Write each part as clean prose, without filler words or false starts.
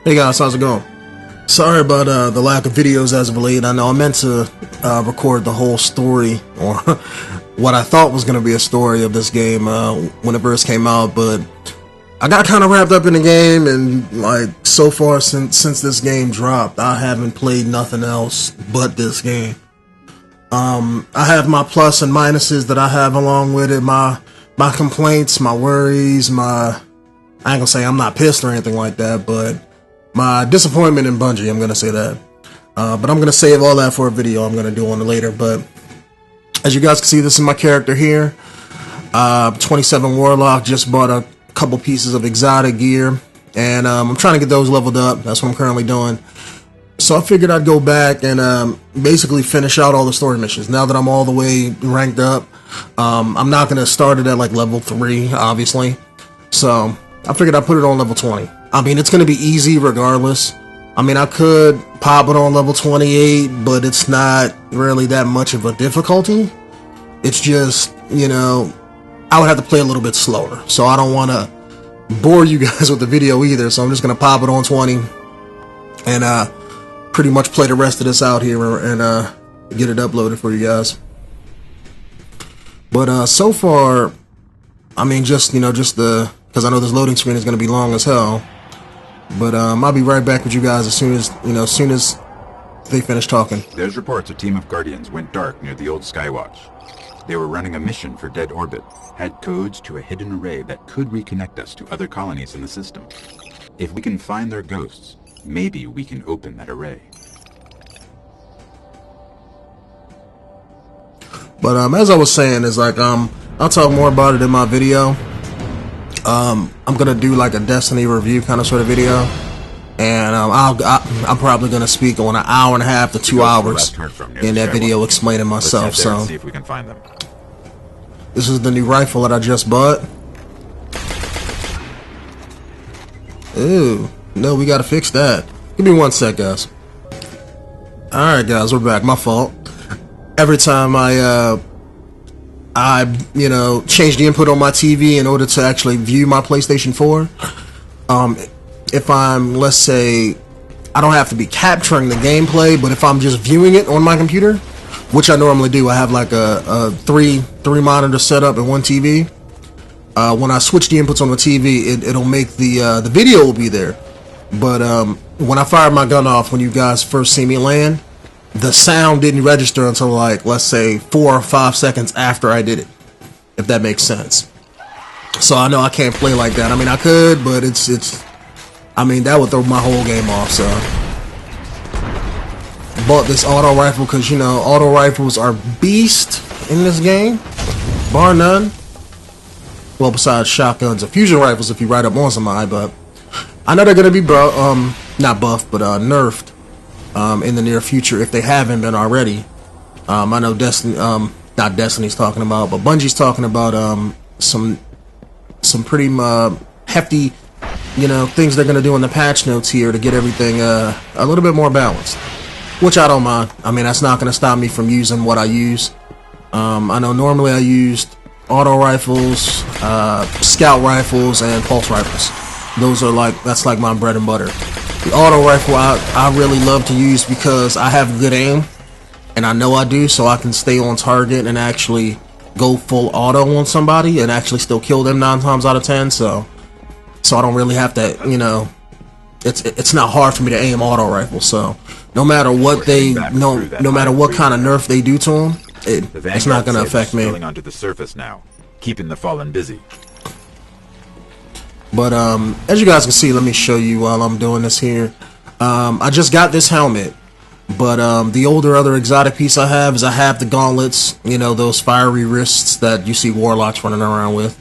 Hey guys, how's it going? Sorry about the lack of videos as of late. I know I meant to record the whole story, or what I thought was going to be a story of this game when it first came out, but I got kind of wrapped up in the game, and like so far since this game dropped, I haven't played nothing else but this game. I have my plus and minuses that I have along with it, my complaints, my worries, I ain't gonna say I'm not pissed or anything like that, but my disappointment in Bungie, I'm gonna say that. But I'm gonna save all that for a video I'm gonna do on it later. But as you guys can see, this is my character here. 27 Warlock, just bought a couple pieces of exotic gear, and I'm trying to get those leveled up. That's what I'm currently doing. So I figured I'd go back and basically finish out all the story missions. Now that I'm all the way ranked up, I'm not gonna start it at like level 3, obviously. So I figured I'd put it on level 20. I mean, it's going to be easy regardless. I mean, I could pop it on level 28, but it's not really that much of a difficulty. It's just, you know, I would have to play a little bit slower. So I don't want to bore you guys with the video either. So I'm just going to pop it on 20 and pretty much play the rest of this out here and get it uploaded for you guys. But so far, I mean, just, you know, because I know this loading screen is going to be long as hell. But I'll be right back with you guys as soon as they finish talking. There's reports a team of Guardians went dark near the old Skywatch. They were running a mission for Dead Orbit, had codes to a hidden array that could reconnect us to other colonies in the system. If we can find their ghosts, maybe we can open that array. But as I was saying, is like I'll talk more about it in my video. I'm gonna do like a Destiny review kind of sort of video, and I'm probably gonna speak on an hour and a half to 2 hours in that video explaining myself. So see if we can find them. This is the new rifle that I just bought. Ooh, no, we gotta fix that. Give me 1 sec, guys. Alright guys, we're back. My fault. Every time I you know, change the input on my TV in order to actually view my PlayStation 4. If I'm, let's say, I don't have to be capturing the gameplay, but if I'm just viewing it on my computer, which I normally do, I have like a three monitor setup and 1 TV. When I switch the inputs on the TV, it'll make the video will be there. But when I fired my gun off, when you guys first see me land, the sound didn't register until like, let's say 4 or 5 seconds after I did it, if that makes sense. So I know I can't play like that. I mean, I could, but I mean, that would throw my whole game off. So bought this auto rifle because, you know, auto rifles are beast in this game, bar none. Well, besides shotguns and fusion rifles if you ride up on somebody, but I know they're gonna be not buffed, but nerfed in the near future if they haven't been already. I know Destiny, not Destiny's talking about, but Bungie's talking about some pretty hefty, you know, things they're gonna do in the patch notes here to get everything a little bit more balanced, which I don't mind. I mean, that's not gonna stop me from using what I use. I know normally I used auto rifles, scout rifles, and pulse rifles. Those are that's like my bread and butter. The auto rifle I really love to use because I have good aim, and I know I do, so I can stay on target and actually go full auto on somebody and actually still kill them 9 times out of 10. So I don't really have to, you know, it's not hard for me to aim auto rifle. So no matter what no matter what kind of nerf they do to them, it's not going to affect me. Onto the surface now, keeping the fallen busy. But as you guys can see, let me show you while I'm doing this here. I just got this helmet, but the other exotic piece I have is I have the gauntlets, you know, those fiery wrists that you see warlocks running around with.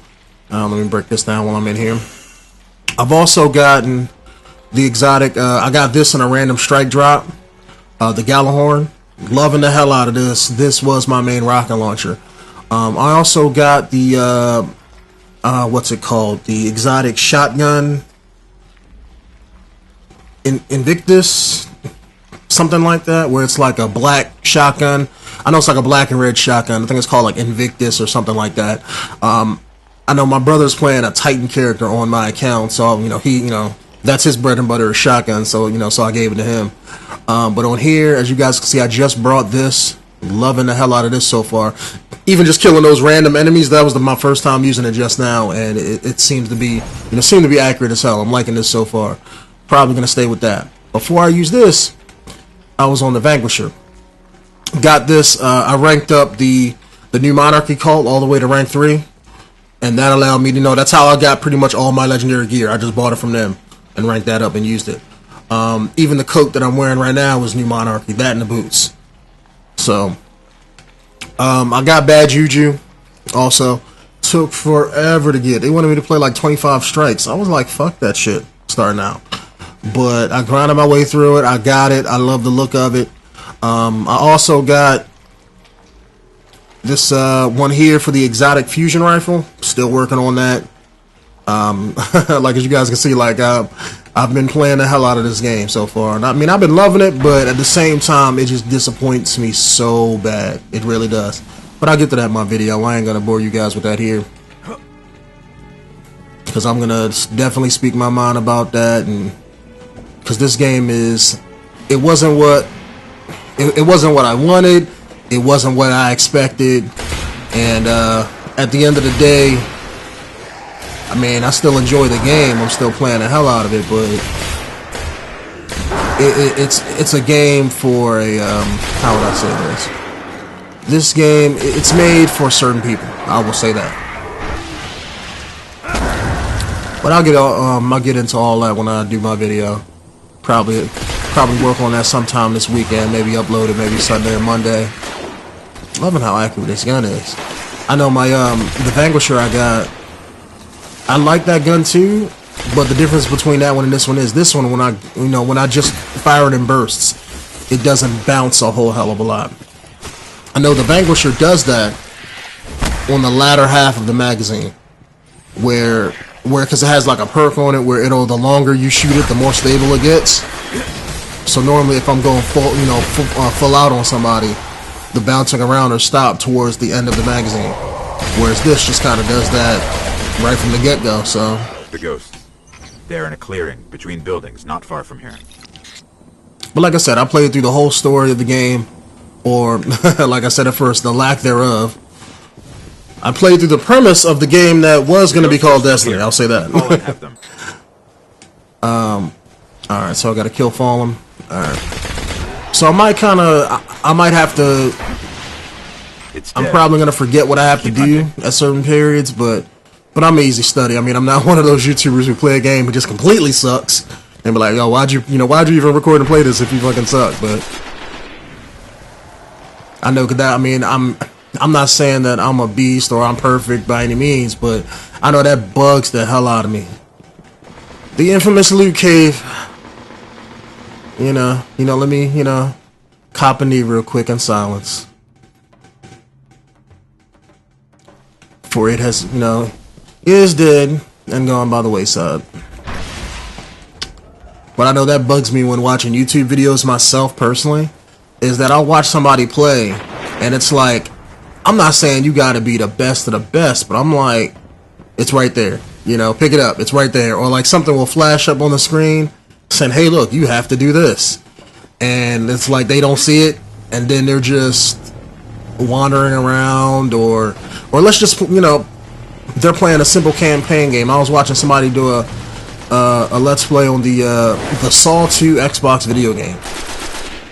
Let me break this down while I'm in here. I've also gotten the exotic, I got this in a random strike drop, the Gjallarhorn. Loving the hell out of this. This was my main rocket launcher. I also got the what's it called? The exotic shotgun, Invictus, something like that, where it's like a black shotgun. I know it's like a black and red shotgun. I think it's called like Invictus or something like that. I know my brother's playing a Titan character on my account, so you know That's his bread and butter, is shotgun. So, you know, so I gave it to him. But on here, as you guys can see, I just brought this. Loving the hell out of this so far. Even just killing those random enemies, that was my first time using it just now, and it seems to be, you know, seemed to be accurate as hell. I'm liking this so far. Probably gonna stay with that. Before I use this, I was on the Vanquisher. Got this. I ranked up the new Monarchy cult all the way to rank 3, and that allowed me to know. That's how I got pretty much all my legendary gear. I just bought it from them and ranked that up and used it. Even the coat that I'm wearing right now was new Monarchy. That and the boots. So, I got Bad Juju also. Took forever to get. They wanted me to play like 25 strikes. I was like, fuck that shit starting out. But I grinded my way through it. I got it. I love the look of it. I also got this one here for the exotic fusion rifle. Still working on that. Like as you guys can see, like I've been playing the hell out of this game so far. And I mean, I've been loving it, but at the same time, it just disappoints me so bad. It really does. But I'll get to that in my video. I ain't gonna bore you guys with that here, because I'm gonna definitely speak my mind about that. And because this game is, it wasn't what I wanted. It wasn't what I expected. And at the end of the day, I mean, I still enjoy the game. I'm still playing the hell out of it, but it's a game for a how would I say this? This game, it's made for certain people. I will say that. But I'll get into all that when I do my video. Probably work on that sometime this weekend. Maybe upload it maybe Sunday or Monday. Loving how accurate this gun is. I know my the Vanquisher I got. I like that gun too, but the difference between that one and this one is this one, when I just fire it in bursts, it doesn't bounce a whole hell of a lot. I know the Vanquisher does that on the latter half of the magazine, where because it has like a perk on it where the longer you shoot it, the more stable it gets. So normally, if I'm going full out on somebody, the bouncing around or stop towards the end of the magazine, whereas this just kind of does that right from the get-go. So the ghosts, they're in a clearing between buildings not far from here. But like I said, I played through the whole story of the game, or like I said at first, the lack thereof. I played through the premise of the game that was going to be called Destiny. I'll say that. Alright, so I got to kill Fallen. Alright. So I might have to, I'm probably going to forget what I have to do at certain periods, but I'm an easy study. I mean, I'm not one of those YouTubers who play a game who just completely sucks and be like, oh, why'd you even record and play this if you fucking suck? But I know that, I mean, I'm not saying that I'm a beast or I'm perfect by any means, but I know that bugs the hell out of me. The infamous loot cave. Let me, cop a knee real quick in silence. For it has, is dead and gone by the wayside. But I know that bugs me when watching YouTube videos myself personally, is that I'll watch somebody play and it's like, I'm not saying you gotta be the best of the best, but I'm like, it's right there. Pick it up, it's right there. Or like something will flash up on the screen saying, hey, look, you have to do this. And it's like they don't see it, and then they're just wandering around, or let's just, they're playing a simple campaign game. I was watching somebody do a Let's Play on the Saw 2 Xbox video game.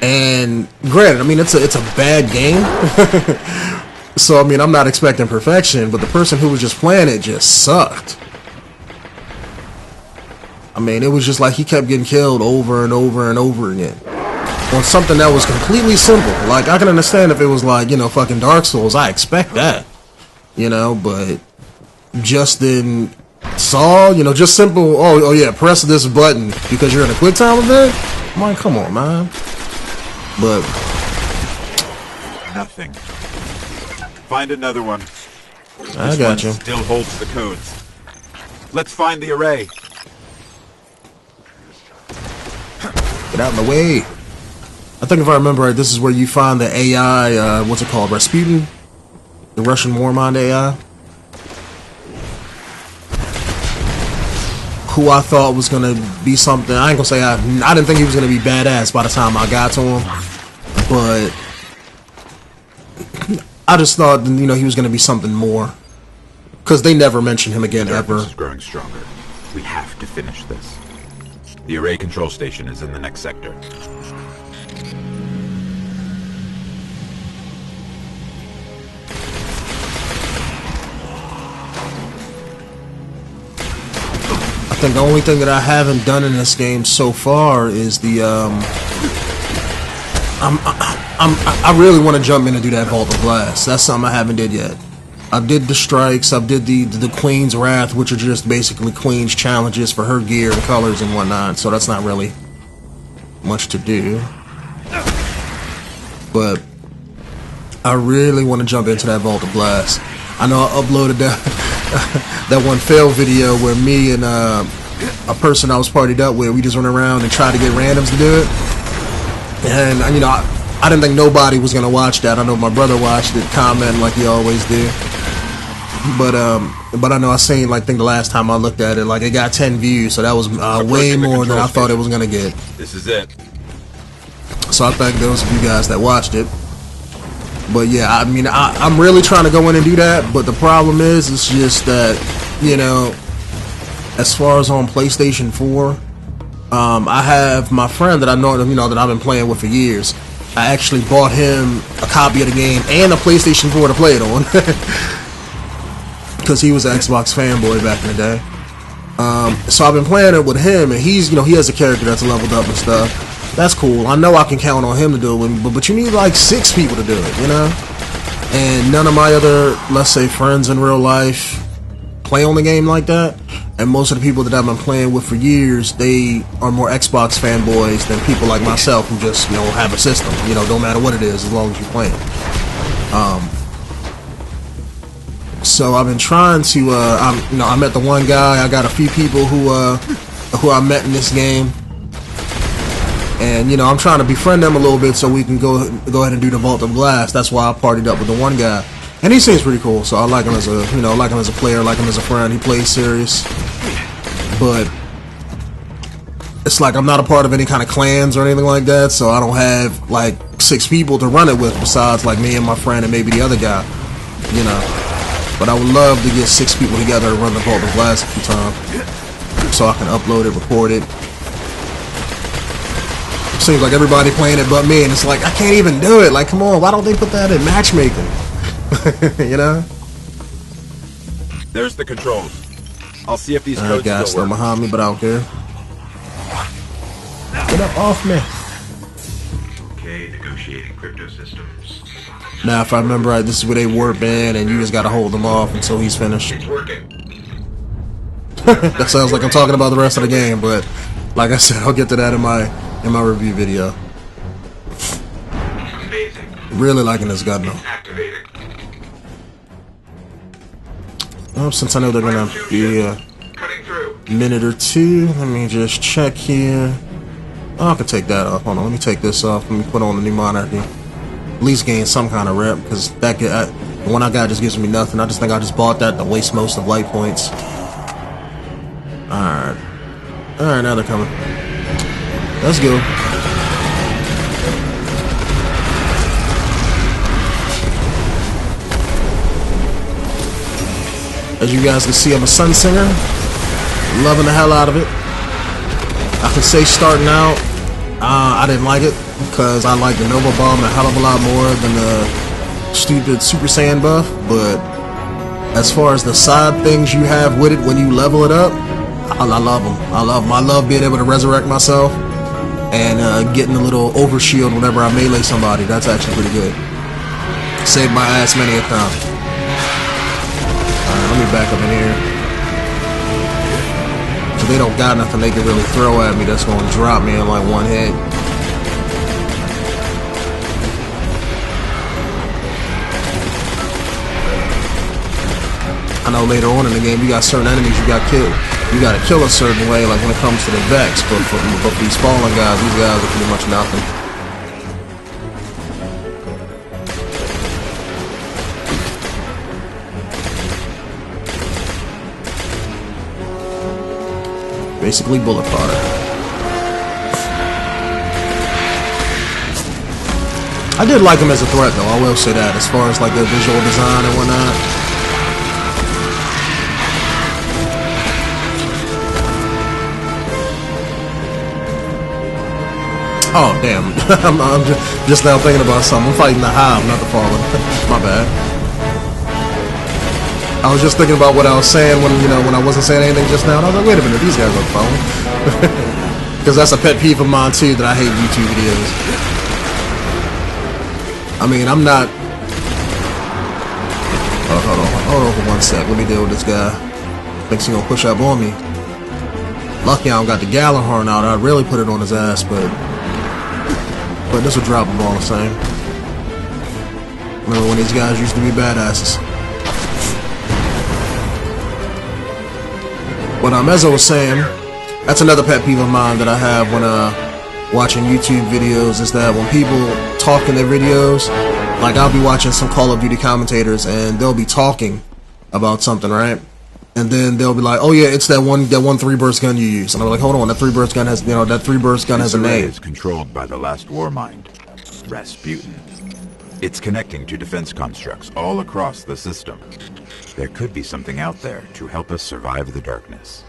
And granted, I mean, it's a bad game. So, I mean, I'm not expecting perfection, but the person who was just playing it just sucked. I mean, it was just like he kept getting killed over and over and over again on something that was completely simple. Like, I can understand if it was like, fucking Dark Souls. I expect that, but just in Saw, just simple, oh yeah, press this button because you're in a quick time event? I'm like, come on, man. But nothing. Find another one. I got you. Still holds the codes. Let's find the array. Get out of the way. I think if I remember right, this is where you find the AI, what's it called? Rasputin? The Russian Warmind AI? who I thought was gonna be something. I ain't gonna say I didn't think he was gonna be badass by the time I got to him, but I just thought, you know, he was gonna be something more, because they never mentioned him again ever. This is growing stronger. We have to finish this. The array control station is in the next sector. I think the only thing that I haven't done in this game so far is the I really want to jump in and do that Vault of Glass. That's something I haven't did yet. I did the strikes. I did the Queen's Wrath, which are just basically Queen's challenges for her gear and colors and whatnot. So that's not really much to do. But I really want to jump into that Vault of Glass. I know I uploaded that one fail video where me and a person I was partied up with, we just went around and tried to get randoms to do it. And you know, I didn't think nobody was gonna watch that. I know my brother watched it, commenting like he always do. But I know I seen, like, think the last time I looked at it, like, it got 10 views, so that was way more than I thought it was gonna get. This is it. So I thank those of you guys that watched it. But yeah, I mean, I'm really trying to go in and do that, but the problem is, it's just that, you know, as far as on PlayStation 4, I have my friend that I know, you know, that I've been playing with for years. I actually bought him a copy of the game and a PlayStation 4 to play it on, because he was an Xbox fanboy back in the day. So I've been playing it with him, and he's, you know, he has a character that's leveled up and stuff. That's cool. I know I can count on him to do it, but you need like 6 people to do it, you know? And none of my other, let's say, friends in real life play on the game like that. And most of the people that I've been playing with for years, they are more Xbox fanboys than people like myself who just, you know, have a system, you know, no matter what it is, as long as you're playing. So I've been trying to, you know, I met the one guy. I got a few people who I met in this game. And, you know, I'm trying to befriend them a little bit so we can go ahead and do the Vault of Glass. That's why I partied up with the one guy. And he seems pretty cool, so I like him as a, you know, like him as a player, like him as a friend. He plays serious. But it's like I'm not a part of any kind of clans or anything like that, so I don't have like 6 people to run it with besides like me and my friend and maybe the other guy, you know. But I would love to get 6 people together and run the Vault of Glass a few times so I can upload it, record it. Seems like everybody playing it but me, and it's like, I can't even do it. Like, come on, why don't they put that in matchmaking? You know? There's the controls. I'll see if these codes guys still work. behind me, but I don't care. Get up off me. Okay, negotiating crypto systems. Now, if I remember right, this is where they warp in, and you just gotta hold them off until he's finished. It's working. That sounds like I'm talking about the rest of the game, but like I said, I'll get to that in my review video. Amazing. Really liking this gun though. Activated. Well, since I know they're gonna be a Cutting through. minute or two, let me just check here. Oh, I can take that off. Hold on, let me take this off. Let me put on the new monarchy. At least gain some kind of rep, because that the one I got just gives me nothing. I just think I just bought that to waste most of light points. Alright. Alright, now they're coming. Let's go. As you guys can see, I'm a Sun Singer. Loving the hell out of it. I can say starting out, I didn't like it because I like the Nova Bomb a hell of a lot more than the stupid Super Saiyan buff. But as far as the side things you have with it when you level it up, I love them. I love them. I love being able to resurrect myself and getting a little overshield whenever I melee somebody. That's actually pretty good. Saved my ass many a time. Alright, let me back up in here. So they don't got nothing they can really throw at me that's going to drop me in like one hit. I know later on in the game you got certain enemies you got killed. You gotta kill a certain way, like when it comes to the Vex, but for these fallen guys, these guys are pretty much nothing. Basically bullet fodder. I did like him as a threat though, I will say that, as far as like their visual design and whatnot. Oh damn, I'm just now thinking about something. I'm fighting the Hive, not the Fallen. My bad. I was just thinking about what I was saying when, you know, when I wasn't saying anything just now, and I was like, wait a minute, these guys are Fallen. Because that's a pet peeve of mine too, that I hate YouTube videos. I mean, I'm not... Oh, hold on for 1 sec. Let me deal with this guy. Thinks he's gonna push up on me. Lucky I don't got the Gjallarhorn out. I'd really put it on his ass, but this will drop him all the same. Remember when these guys used to be badasses. But as I was saying, that's another pet peeve of mine that I have when watching YouTube videos, is that when people talk in their videos, like I'll be watching some Call of Duty commentators and they'll be talking about something, right? And then they'll be like, "Oh yeah, it's that one 3-burst gun you use." And I'm like, "Hold on, that 3-burst gun has, you know, that 3-burst gun has a name." Is controlled by the last war mind, Rasputin. It's connecting to defense constructs all across the system. There could be something out there to help us survive the darkness.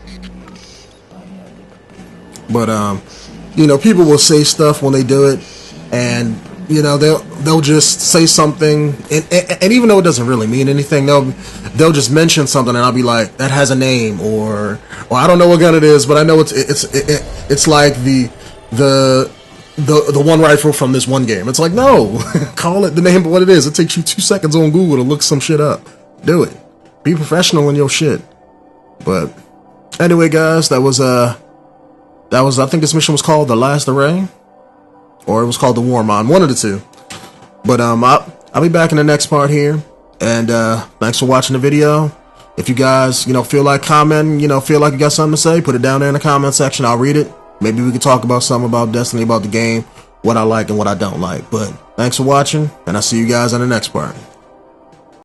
But you know, people will say stuff when they do it, and you know, they'll just say something, and even though it doesn't really mean anything, they'll just mention something, and I'll be like, that has a name, or I don't know what gun it is, but I know it's like the one rifle from this one game. It's like, no, call it the name of what it is. It takes you 2 seconds on Google to look some shit up. Do it. Be professional in your shit. But anyway, guys, that was I think this mission was called The Last Array, or it was called The War Mind, one of the two. But I'll be back in the next part here, and thanks for watching the video. If you guys, you know, feel like commenting, you know, feel like you got something to say, put it down there in the comment section. I'll read it. Maybe we can talk about something about Destiny, about the game, what I like and what I don't like. But thanks for watching, and I'll see you guys in the next part.